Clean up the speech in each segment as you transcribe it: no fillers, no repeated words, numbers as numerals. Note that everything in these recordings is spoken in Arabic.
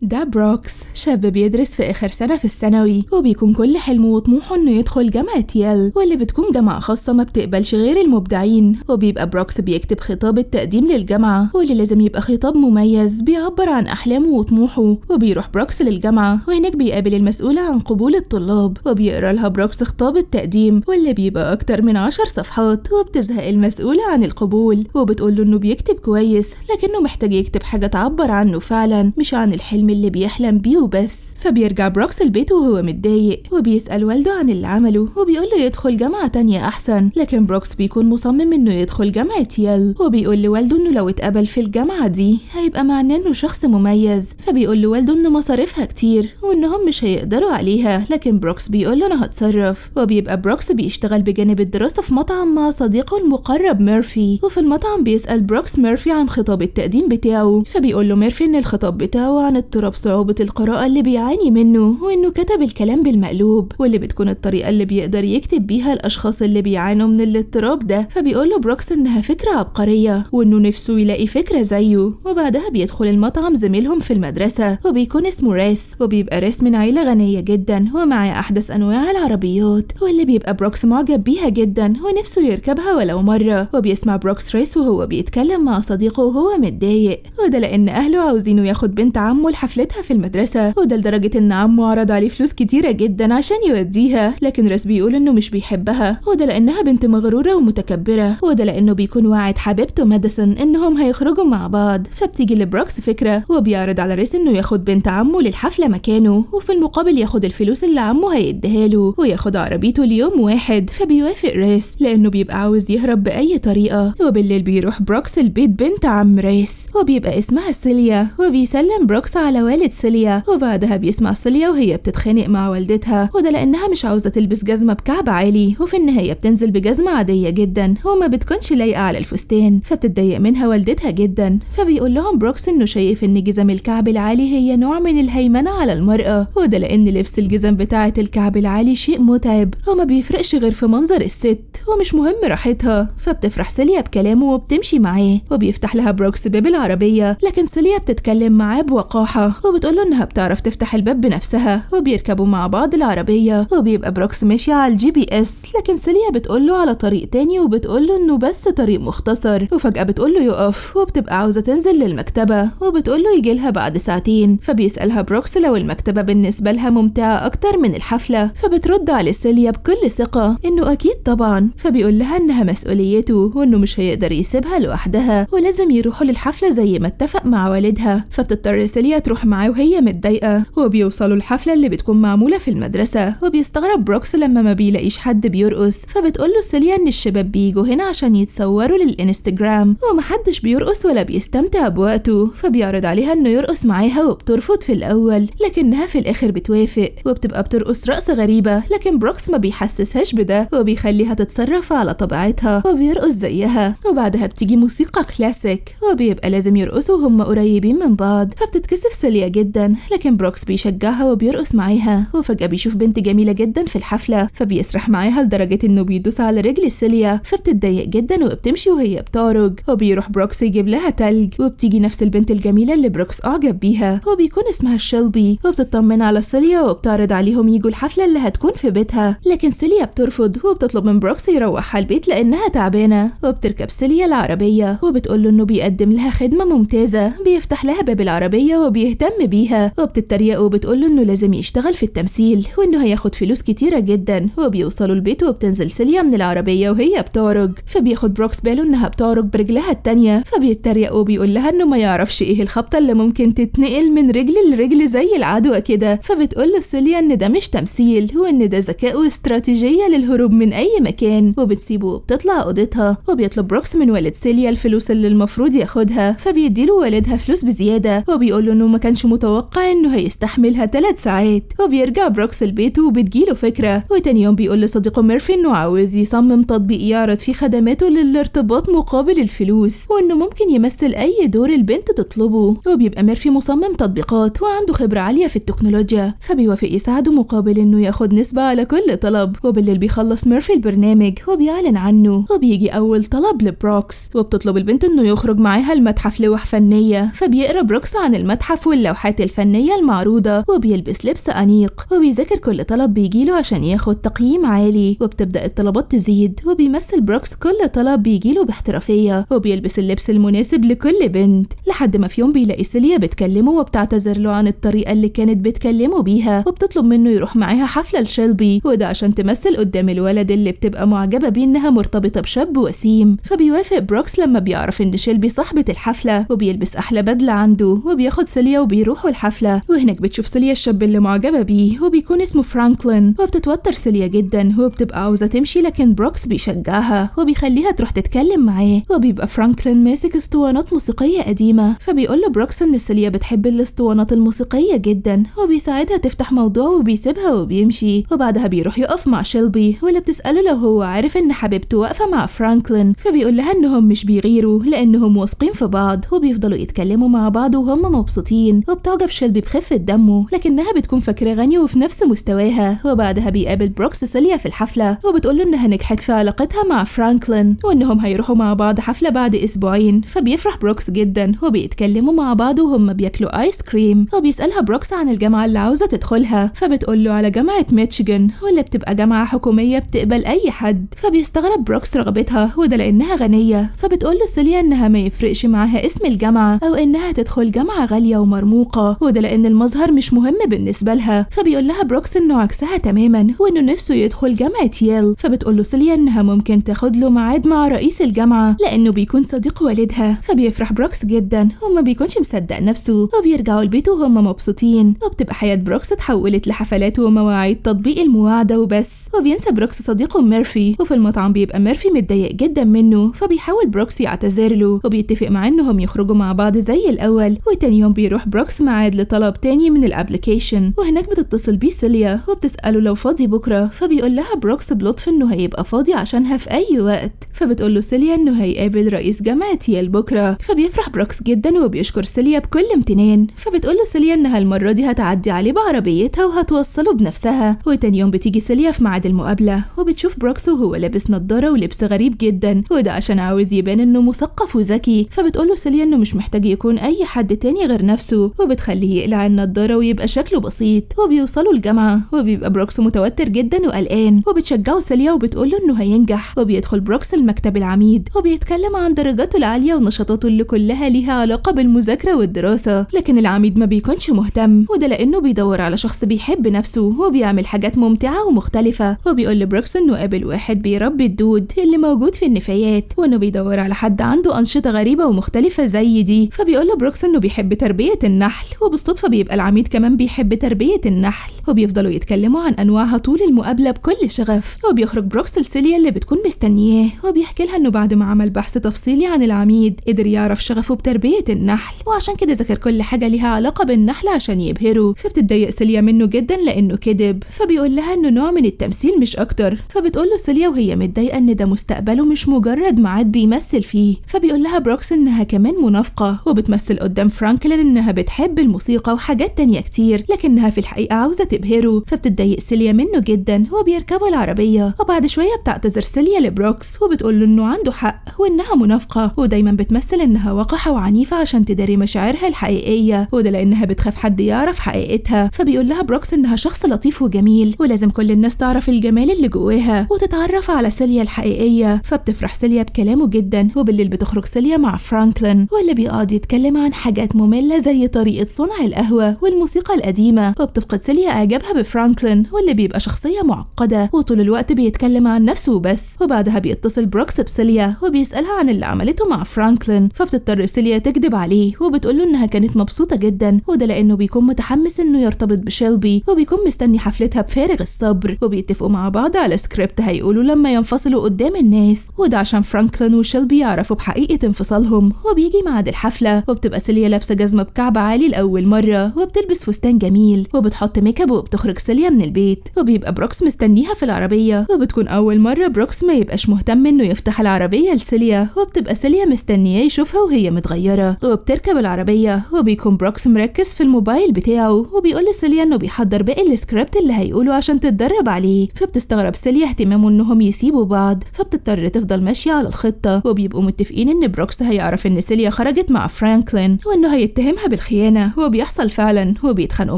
ده بروكس شاب بيدرس في آخر سنة في الثانوي، وبيكون كل حلمه وطموحه إنه يدخل جامعة يال، واللي بتكون جامعة خاصة ما بتقبلش غير المبدعين. وبيبقى بروكس بيكتب خطاب التقديم للجامعة، واللي لازم يبقى خطاب مميز بيعبر عن أحلامه وطموحه. وبيروح بروكس للجامعة، وهناك بيقابل المسؤولة عن قبول الطلاب، وبيقرأ لها بروكس خطاب التقديم واللي بيبقى أكتر من 10 صفحات. وبتزهق المسؤولة عن القبول وبتقوله إنه بيكتب كويس، لكنه محتاج يكتب حاجة تعبر عنه فعلا، مش عن الحلم اللي بيحلم بيه وبس. فبيرجع بروكس البيت وهو متضايق، وبيسأل والده عن اللي عمله، وبيقوله يدخل جامعة تانية أحسن. لكن بروكس بيكون مصمم إنه يدخل جامعة يال، وبيقول لوالده إنه لو اتقبل في الجامعة دي هيبقى معناه إنه شخص مميز. فبيقول لوالده إنه مصاريفها كتير وإنهم مش هيقدروا عليها، لكن بروكس بيقوله أنا هتصرف. وبيبقى بروكس بيشتغل بجانب الدراسة في مطعم مع صديقه المقرب ميرفي، وفي المطعم بيسأل بروكس ميرفي عن خطاب التقديم بتاعه. فبيقول له ميرفي إن الخطاب بتاعه عن اضطراب صعوبة القراءة اللي بيعاني منه، وإنه كتب الكلام بالمقلوب، واللي بتكون الطريقة اللي بيقدر يكتب بيها الأشخاص اللي بيعانوا من الاضطراب ده. فبيقول له بروكس إنها فكرة عبقرية، وإنه نفسه يلاقي فكرة زيه. وبعدها بيدخل المطعم زميلهم في المدرسة، وبيكون اسمه ريس، وبيبقى ريس من عيلة غنية جدا ومعاه أحدث أنواع العربيات، واللي بيبقى بروكس معجب بيها جدا ونفسه يركبها ولو مرة. وبيسمع بروكس ريس وهو بيتكلم مع صديقه وهو متضايق، وده لأن أهله عاوزينه ياخد بنت عمه لحفلتها في المدرسة، وده لدرجة إن عمه عرض عليه فلوس كتيرة جدا عشان يوديها. لكن ريس بيقول إنه مش بيحبها، وده لأنها بنت مغرورة ومتكبرة، وده لأنه بيكون واعد حبيبته ماديسون إنهم هيخرجوا مع بعض. فبتيجي لبروكس فكرة، وبيعرض على ريس إنه ياخد بنت عمه للحفلة مكانه، وفي المقابل ياخد الفلوس اللي عمه هيديها له، وياخد عربيته ليوم واحد. فبيوافق ريس لأنه بيبقى عاوز يهرب بأي طريقة. وبالليل بيروح بروكس البيت بنت عم ريس، وبيبقى اسمها سيليا، وبيسلم بروكس على والد سيليا. وبعدها بيسمع سيليا وهي بتتخانق مع والدتها، وده لأنها مش عاوزة تلبس جزمة بكعب عالي، وفي النهاية بتنزل بجزمة عادية جدا وما بتكونش لايقة على الفستان. فبتتضايق منها والدتها جدا. فبيقول لهم بروكس إنه شايف إن جزم الكعب العالي هي نوع من الهيمنة على المرأة، وده لأن لبس الجزم بتاعة الكعب العالي شيء متعب وما بيفرقش غير في منظر الست، ومش مهم راحتها. فبتفرح سيليا بكلامه وبتمشي معاه، وبيفتح لها بروكس باب العربية، لكن سيليا بتتكلم معاه بوقاحة وبتقوله إنها بتعرف تفتح الباب بنفسها. وبيركبوا مع بعض العربية، وبيبقى بروكس ماشي على الجي بي اس، لكن سيليا بتقوله على طريق تاني وبتقوله إنه بس طريق مختصر. وفجأة بتقوله يقف، وبتبقى عاوزة تنزل للمكتبة، وبتقوله يجيلها بعد ساعتين. فبيسألها بروكس لو المكتبة بالنسبة لها ممتعة أكتر من الحفلة، فبترد على سيليا بكل ثقة إنه أكيد طبعا. فبيقول لها إنها مسؤوليته، وإنه مش هيقدر يسيبها لوحدها، ولازم يروحوا للحفلة زي ما اتفق مع والدها. فبتضطر سيليا تروح معاه وهي متضايقة، وبيوصلوا الحفلة اللي بتكون معمولة في المدرسة. وبيستغرب بروكس لما ما بيلاقيش حد بيرقص، فبتقوله سيليا إن الشباب بيجوا هنا عشان يتصوروا للإنستجرام، ومحدش بيرقص ولا بيستمتع بوقته. فبيعرض عليها إنه يرقص معاها، وبترفض في الأول، لكنها في الآخر بتوافق، وبتبقى بترقص رقصة غريبة. لكن بروكس ما بيحسسهاش بده، وبيخليها تتصرف على طبيعتها وبيرقص زيها. وبعدها بتيجي موسيقى كلاسيك، وبيبقى لازم يرقصوا وهم قريبين من بعض. فبتتكسف سيليا جدا، لكن بروكس بيشجعها وبيرقص معاها. وفجأة بيشوف بنت جميلة جدا في الحفلة، فبيسرح معاها لدرجة إنه بيدوس على رجل سيليا. فبتتضايق جدا وبتمشي وهي بتعرج، وبيروح بروكس يجيب لها تلج، وبتيجي نفس البنت الجميلة اللي بروكس أعجب بيها، وبيكون اسمها شيلبي. وبتطمن على سيليا وبتعرض عليهم يجوا الحفلة اللي هتكون في بيتها، لكن سيليا بترفض وبتطلب من بروكس يروحها البيت لأنها تعبانة. وبتركب سيليا العربية، وبتقوله إنه بيقدم لها خدمة ممتازة، بيفتح لها باب العربية وبيهتم بيها. وبتتريق وبتقوله إنه لازم يشتغل في التمثيل، وإنه هياخد فلوس كتيرة جدا. وبيوصلوا البيت، وبتنزل سيليا من العربية وهي بتعرج، فبياخد بروكس باله إنها بتعرج برجلها التانية. فبيتريق وبيقول لها إنه ما يعرفش إيه الخبطة اللي ممكن تتنقل من رجل لرجل زي العدوى كده. فبتقوله سيليا إن ده مش تمثيل، وإن ده ذكاء واستراتيجية للهروب من أي مكان. وبتسيبه وبتطلع أوضتها، وبيطلب بروكس من والد سيليا الفلوس اللي المفروض ياخدها. فبيديله والدها فلوس بزيادة، وبيقوله إنه ما كانش متوقع إنه هيستحملها 3 ساعات. وبيرجع بروكس البيت وبتجيله فكرة، وتاني يوم بيقول لصديقه ميرفي إنه عاوز يصمم تطبيق يعرض فيه خدماته للارتباط مقابل الفلوس، وإنه ممكن يمثل أي دور البنت تطلبه. وبيبقى ميرفي مصمم تطبيقات وعنده خبرة عالية في التكنولوجيا، فبيوافق يساعده مقابل إنه ياخد نسبة على كل طلب. وبالليل بيخلص ميرفي البرنامج وبيعلن عنه، وبيجي أول طلب لبروكس، وبتطلب البنت إنه يخرج معاها المتحف لوح فنية. فبيقرأ بروكس عن المتحف المتحف واللوحات الفنية المعروضة، وبيلبس لبس أنيق وبيذاكر كل طلب بيجيله عشان ياخد تقييم عالي، وبتبدأ الطلبات تزيد وبيمثل بروكس كل طلب بيجيله باحترافية، وبيلبس اللبس المناسب لكل بنت، لحد ما في يوم بيلاقي سيليا بتكلمه وبتعتذر له عن الطريقة اللي كانت بتكلمه بيها، وبتطلب منه يروح معاها حفلة لشيلبي، وده عشان تمثل قدام الولد اللي بتبقى معجبة بيه إنها مرتبطة بشاب وسيم. فبيوافق بروكس لما بيعرف إن شيلبي صاحبة الحفلة، وبيلبس أحلى بدلة عنده وبياخد سيليا وبيروحوا الحفلة. وهناك بتشوف سيليا الشاب اللي معجبة بيه وبيكون اسمه فرانكلين، وبتتوتر سيليا جدا وبتبقى عاوزة تمشي، لكن بروكس بيشجعها وبيخليها تروح تتكلم معاه. وبيبقى فرانكلين ماسك اسطوانات موسيقية قديمة، فبيقول له بروكس إن سيليا بتحب الاسطوانات الموسيقية جدا، وبيساعدها تفتح موضوع وبيسيبها وبيمشي. وبعدها بيروح يقف مع شيلبي واللي بتسأله لو هو عارف إن حبيبته واقفة مع فرانكلين، فبيقول لها إنهم مش بيغيروا لأنهم واثقين في بعض، وبيفضلوا يتكلموا مع بعض وهم مبسوطين. وبتعجب شيلبي بخفة دمه، لكنها بتكون فاكرة غني وفي نفس مستواها. وبعدها بيقابل بروكس سيليا في الحفلة، وبتقول له إنها نجحت في علاقتها مع فرانكلين وإنهم هيروحوا مع بعض حفلة بعد أسبوعين. فبيفرح بروكس جدا وبيتكلموا مع بعض وهم بياكلوا آيس كريم. وبيسألها بروكس عن الجامعة اللي عاوزة تدخلها، فبتقول له على جامعة ميشيغان، واللي بتبقى جامعة حكومية بتقبل أي حد. فبيستغرب بروكس رغبتها، وده لأنها غنية. فبتقول له سيليا إنها ما يفرقش معاها اسم الجامعة أو إنها تدخل جامعة غالية ومرموقة، وده لأن المظهر مش مهم بالنسبة لها. فبيقول لها بروكس إنه عكسها تماما، وإنه نفسه يدخل جامعة ييل. فبتقول له سيليا إنها ممكن تاخد له ميعاد مع رئيس الجامعة لأنه بيكون صديق والدها. فبيفرح بروكس جدا وما بيكونش مصدق نفسه، وبيرجعوا البيت وهم مبسوطين. وبتبقى حياة بروكس اتحولت لحفلات ومواعيد تطبيق المواعدة وبس. وبينسى بروكس صديقه ميرفي، وفي المطعم بيبقى ميرفي متضايق جدا منه، فبيحاول بروكس يعتذر له وبيتفق معاه انهم يخرجوا مع بعض زي الاول. وتاني يوم بيروح بروكس ميعاد لطلب تاني من الابليكيشن، وهناك بتتصل بيه سيليا وبتسأله لو فاضي بكرة. فبيقول لها بروكس بلطف انه هيبقى فاضي عشانها في اي وقت. فبتقول له سيليا انه هيقابل رئيس جامعة ييل بكرة. فبيفرح بروكس جدا وبيشكر سيليا بكل امتنان. فبتقول له سيليا انها المرة دي هتعدي عليه بعربيتها وهتوصله بنفسها. وتاني يوم بتيجي سيليا في ميعاد المقابلة، وبتشوف بروكس وهو لابس نظارة ولبس غريب جدا، وده عشان عاوز يبان انه مثقف وذكي. فبتقول له سيليا انه مش محتاج يكون اي حد تاني غير نفسه، وبتخليه يقلع النظارة ويبقى شكله بسيط. وبيوصلوا الجامعة، وبيبقى بروكس متوتر جدا وقلقان، وبتشجعه سيليا وبتقول له انه هينجح. وبيدخل بروكس المكتب العميد وبيتكلم عن درجاته العالية ونشاطاته اللي كلها ليها علاقة بالمذاكرة والدراسة، لكن العميد ما بيكونش مهتم، وده لانه بيدور على شخص بيحب نفسه وبيعمل حاجات ممتعة ومختلفة. وبيقول لبروكس انه قابل واحد بيربي الدود اللي موجود في النفايات، وانه بيدور على حد عنده انشطة غريبة ومختلفة زي دي. فبيقول له بروكس انه بيحب تربية النحل، وبالصدفة بيبقى العميد كمان بيحب تربية النحل، وبيفضلوا يتكلموا عن انواعها طول المقابلة بكل شغف. وبيخرج بروكس لسيليا اللي بتكون مستنياه، وبيحكي لها انه بعد ما عمل بحث تفصيلي عن العميد قدر يعرف شغفه بتربية النحل، وعشان كده ذاكر كل حاجة ليها علاقة بالنحل عشان يبهره. فبتتضايق سيليا منه جدا لانه كذب، فبيقول لها انه نوع من التمثيل مش اكتر. فبتقول له سيليا وهي متضايقة ان ده مستقبله مش مجرد ميعاد بيمثل فيه. فبيقول لها بروكس انها كمان منافقة، وبتمثل قدام فرانكلين انها بتحب الموسيقى وحاجات تانية كتير، لكنها في الحقيقة عاوزة تبهره. فبتتضايق سيليا منه جدا، وبيركبوا العربية. وبعد شوية بتعتذر سيليا لبروكس وبتقول له انه عنده حق وانها منافقة، ودايما بتمثل انها وقحة وعنيفة عشان تداري مشاعرها الحقيقية، وده لانها بتخاف حد يعرف حقيقتها. فبيقول لها بروكس انها شخص لطيف وجميل، ولازم كل الناس تعرف الجمال اللي جواها وتتعرف على سيليا الحقيقية. فبتفرح سيليا بكلامه جدا، وبالليل بتخرج سيليا مع فرانكلين، واللي بيقعد يتكلم عن حاجات مملة زي طريقة صنع القهوة والموسيقى القديمة. وبتفقد سيليا اعجابها بفرانكلين، واللي بيبقى شخصية معقدة وطول الوقت بيتكلم عن نفسه وبس. وبعدها بيتصل بروكس بسيليا وبيسألها عن اللي عملته مع فرانكلين. فبتضطر سيليا تكذب عليه وبتقول له انها كانت مبسوطة جدا، وده لانه بيكون متحمس انه يرتبط بشيلبي، وبيكون مستني حفلتها بفارغ الصبر. وبيتفقوا مع بعض على سكريبت هيقولوا لما ينفصلوا قدام الناس، وده عشان فرانكلين وشيلبي يعرفوا بحقيقة انفصالهم. وبيجي ميعاد الحفلة، وبتبقى سيليا لابسة جزمة بكعب عالي لأول مرة، وبتلبس فستان جميل، وبتحط ميك اب، وبتخرج سيليا من البيت. وبيبقى بروكس مستنيها في العربية، وبتكون أول مرة بروكس ما يبقاش مهتم انه يفتح العربية لسيليا. وبتبقى سيليا مستنياه يشوفها وهي متغيرة، وبتركب العربية، وبيكون بروكس مركز في الموبايل بتاعه، وبيقول لسيليا انه بيحضر باقي السكريبت اللي هيقوله عشان تتدرب عليه. فبتستغرب سيليا اهتمامه انهم يسيبوا بعض، فبتضطر تفضل ماشية على الخطة. وبيبقوا متفقين ان بروكس هيعرف ان سيليا خرجت مع فرانكلين، وانه هيتهمها بالخيانة، وبيحصل فعلا وبيتخانقوا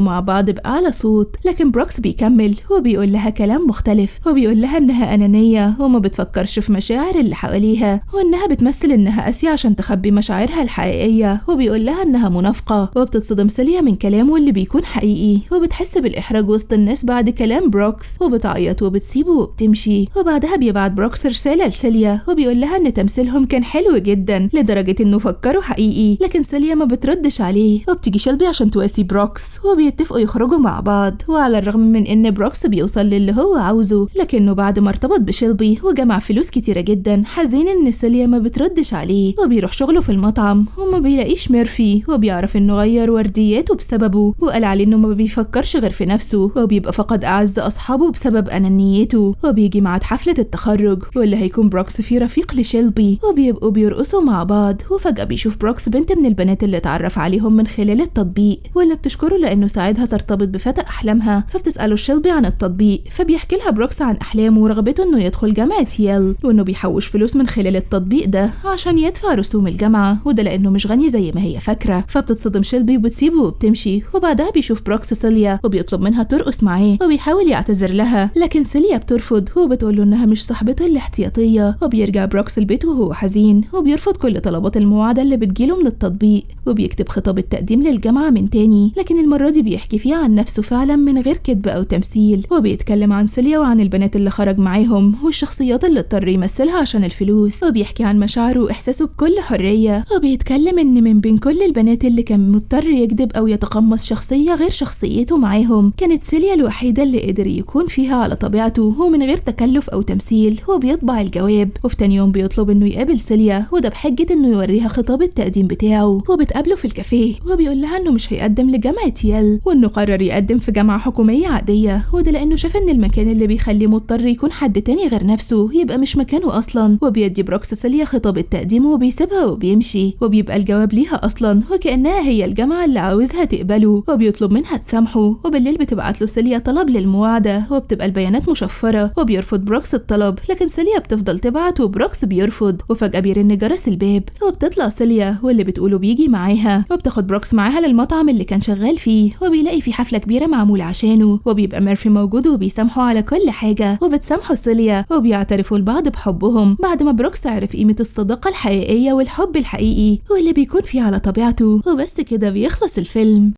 مع بعض بأعلى صوت. لكن بروكس بيكمل وبيقول لها كلام مختلف، وبيقول لها إنها أنانية وما بتفكرش في مشاعر اللي حواليها، وإنها بتمثل إنها قاسية عشان تخبي مشاعرها الحقيقية، وبيقول لها إنها منافقة. وبتتصدم سيليا من كلامه اللي بيكون حقيقي، وبتحس بالإحراج وسط الناس بعد كلام بروكس، وبتعيط وبتسيبه وبتمشي. وبعدها بيبعت بروكس رسالة لسيليا وبيقول لها إن تمثيلهم كان حلو جدا لدرجة إنه فكروا حقيقي، لكن سيليا ما بتردش عليه. وبتيجي شيلبي عشان تواسي بروكس، وبيتفقوا يخرجوا مع بعض. وعلى الرغم من إن بروكس بيوصل للي هو عاوزه، لكنه بعد ما ارتبط بشيلبي وجمع فلوس كتيرة جدا، حزين إن سيليا ما بتردش عليه. وبيروح شغله في المطعم وما بيلاقيش ميرفي، وبيعرف إنه غير وردياته بسببه، وقال عليه إنه ما بيفكرش غير في نفسه، وبيبقى فقد أعز أصحابه بسبب أنانيته. وبيجي ميعاد حفلة التخرج واللي هيكون بروكس فيه رفيق لشيلبي، وبيبقوا بيرقصوا مع بعض. وفجأة بيشوف بروكس بنت من البنات اللي اتعرف عليهم من خلال التطبيق، واللي بتشكره لأنه ساعدها ترتبط بفتى أحلامها. فبتسأله شيلبي عن التطبيق، فبيحكي لها بروكس عن أحلامه ورغبته إنه يدخل جامعة ييل، وإنه بيحوش فلوس من خلال التطبيق ده عشان يدفع رسوم الجامعة، وده لأنه مش غني زي ما هي فاكرة. فبتتصدم شيلبي وبتسيبه وبتمشي. وبعدها بيشوف بروكس سيليا وبيطلب منها ترقص معاه، وبيحاول يعتذر لها، لكن سيليا بترفض وبتقول له إنها مش صاحبته الاحتياطية. وبيرجع بروكس البيت وهو حزين، وبيرفض كل طلبات المواعدة اللي بتجيله من التطبيق، وبيكتب خطاب التقديم للجامعة من تاني، لكن المرة دي بيحكي فيها عن نفسه فعلا من غير كذب أو تمثيل. وبيتكلم عن سيليا وعن البنات اللي خرج معاهم والشخصيات اللي اضطر يمثلها عشان الفلوس، وبيحكي عن مشاعره وإحساسه بكل حرية. وبيتكلم إن من بين كل البنات اللي كان مضطر يكذب أو يتقمص شخصية غير شخصيته معاهم، كانت سيليا الوحيدة اللي قدر يكون فيها على طبيعته ومن غير تكلف أو تمثيل. وبيطبع الجواب، وفي تاني يوم بيطلب إنه يقابل سيليا، وده بحجة إنه يوريها خطاب التقديم بتاعه. وبتقابله في الكافيه، وبيقول لها إنه مش هيقدم لجامعة ييل، وإنه قرر يقدم في جامعة حكومية عادية، وده لأنه شاف إن المكان اللي بيخليه مضطر يكون حد تاني غير نفسه يبقى مش مكانه أصلا. وبيدي بروكس سيليا خطاب التقديم وبيسيبها وبيمشي، وبيبقى الجواب ليها أصلا وكأنها هي الجامعة اللي عاوزها تقبله، وبيطلب منها تسامحه. وبالليل بتبعت له سيليا طلب للمواعدة، وبتبقى البيانات مشفرة، وبيرفض بروكس الطلب، لكن سيليا بتفضل تبعت وبروكس بيرفض. وفجأة بيرن جرس الباب، وبتطلع سيليا واللي بتقوله بيجي معاها، وبتاخد بروكس معاها للمطعم اللي كان شغال فيه، وبيلاقي في حفلة كبيرة معمولة عشانه، وبيبقى ميرفي موجود وبيسامحوا على كل حاجة، وبتسامحوا سيليا وبيعترفوا لبعض بحبهم بعد ما بروكس عرف قيمة الصداقة الحقيقية والحب الحقيقي واللي بيكون فيه على طبيعته. وبس كده بيخلص الفيلم.